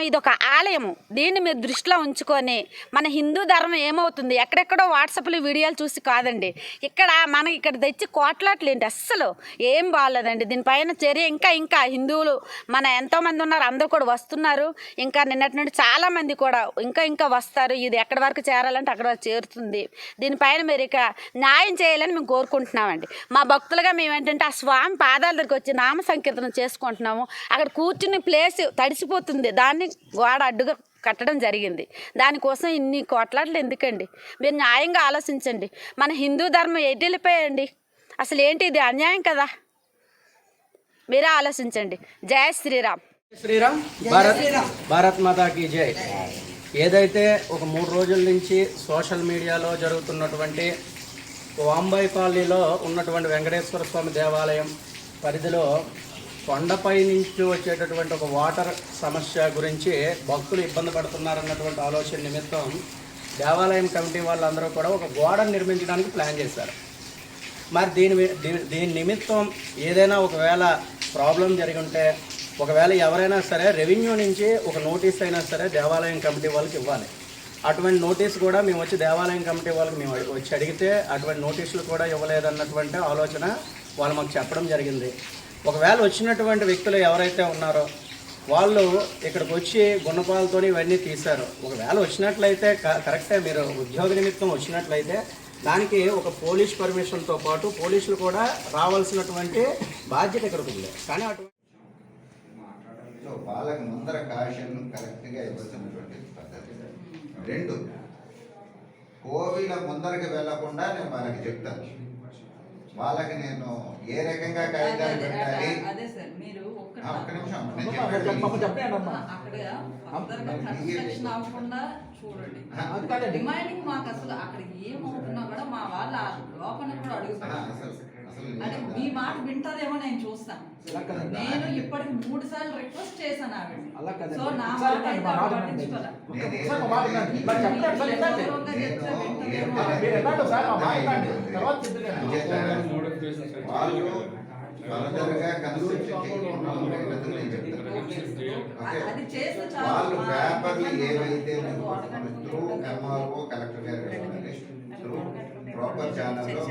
ఇది ఒక ఆలయము. దీన్ని మీరు దృష్టిలో ఉంచుకొని మన హిందూ ధర్మం ఏమవుతుంది ఎక్కడెక్కడో వాట్సాప్లో వీడియోలు చూసి కాదండి, ఇక్కడ తెచ్చి కోట్లాట్లు ఏంటి, అస్సలు ఏం బాగాలేదండి. దీనిపైన చర్య ఇంకా హిందువులు మన ఎంతోమంది ఉన్నారు, అందరూ కూడా వస్తున్నారు. ఇంకా నిన్నటి నుండి చాలామంది కూడా ఇంకా వస్తారు. ఇది ఎక్కడి వరకు చేరాలంటే అక్కడ వరకు చేరుతుంది. దీనిపైన మీరు ఇక న్యాయం చేయాలని మేము కోరుకుంటున్నామండి. మా భక్తులుగా మేము ఏంటంటే ఆ స్వామి పాదాల దగ్గరికి వచ్చి నామ సంకీర్తనం చేసుకుంటున్నాము. అక్కడ కూర్చుని ప్లేస్ తడిసిపోతుంది, దాన్ని గోడ అడ్డుగా కట్టడం జరిగింది. దానికోసం ఇన్ని కోట్లాట్లు ఎందుకండి? మీరు న్యాయంగా ఆలోచించండి. మన హిందూ ధర్మం ఎటు వెళ్ళిపోయండి? అసలు ఏంటి ఇది? అన్యాయం కదా. మీరే ఆలోచించండి. జై శ్రీరామ్. శ్రీరామ్. భారత్ మాతాకి జై. ఏదైతే ఒక 3 రోజుల నుంచి సోషల్ మీడియాలో జరుగుతున్నటువంటి వాంబాయి కాలనీలో ఉన్నటువంటి వెంకటేశ్వర స్వామి దేవాలయం పరిధిలో కొండపై నుంచి వచ్చేటటువంటి ఒక వాటర్ సమస్య గురించి భక్తులు ఇబ్బంది పడుతున్నారన్నటువంటి ఆలోచన నిమిత్తం దేవాలయం కమిటీ వాళ్ళందరూ కూడా ఒక గోడను నిర్మించడానికి ప్లాన్ చేశారు. మరి దీని నిమిత్తం ఏదైనా ఒకవేళ ప్రాబ్లం జరిగి ఉంటే, ఒకవేళ ఎవరైనా సరే రెవెన్యూ నుంచి ఒక నోటీస్ అయినా సరే దేవాలయం కమిటీ వాళ్ళకి ఇవ్వాలి. అటువంటి నోటీస్ కూడా మేము వచ్చి దేవాలయం కమిటీ వాళ్ళకి మేము వచ్చి అడిగితే అటువంటి నోటీసులు కూడా ఇవ్వలేదన్నటువంటి ఆలోచన వాళ్ళు మాకు చెప్పడం జరిగింది. ఒకవేళ వచ్చినటువంటి వ్యక్తులు ఎవరైతే ఉన్నారో వాళ్ళు ఇక్కడికి వచ్చి గుణపాలతో ఇవన్నీ తీశారు. ఒకవేళ వచ్చినట్లయితే కరెక్టే, మీరు ఉద్యోగ నిమిత్తం వచ్చినట్లయితే దానికి ఒక పోలీస్ పర్మిషన్తో పాటు పోలీసులు కూడా రావాల్సినటువంటి బాధ్యత ఇక్కడికి ఉంది. కానీ అటువంటి వాళ్ళకి ముందర కాషన్ కరెక్ట్గా ఇవ్వాల్సినటువంటి పద్ధతి. 2, కోవిల ముందరకి వెళ్లకుండా నేను వాళ్ళకి చెప్తాను. వాళ్ళకి నేను ఏ రకంగా కాగితాలు పెట్టాలి. ఒక్క నిమిషం చూడండి. డిమాండింగ్ మాకు అసలు అక్కడ ఏమవుతున్నా కూడా మా వాళ్ళ లోపల కూడా అడుగుతారు. అంటే మీ మాట వింటదేమో నేను చూస్తాను. నేను ఇప్పటికి 3 సార్లు రిక్వెస్ట్ చేశాను ఆవిడ. సో నా మాట వాళ్ళు పేపర్లు ఏవైతే త్రూ ఎంఆర్ఓ కలెక్టర్ గారు ప్రాపర్ ఛానల్లో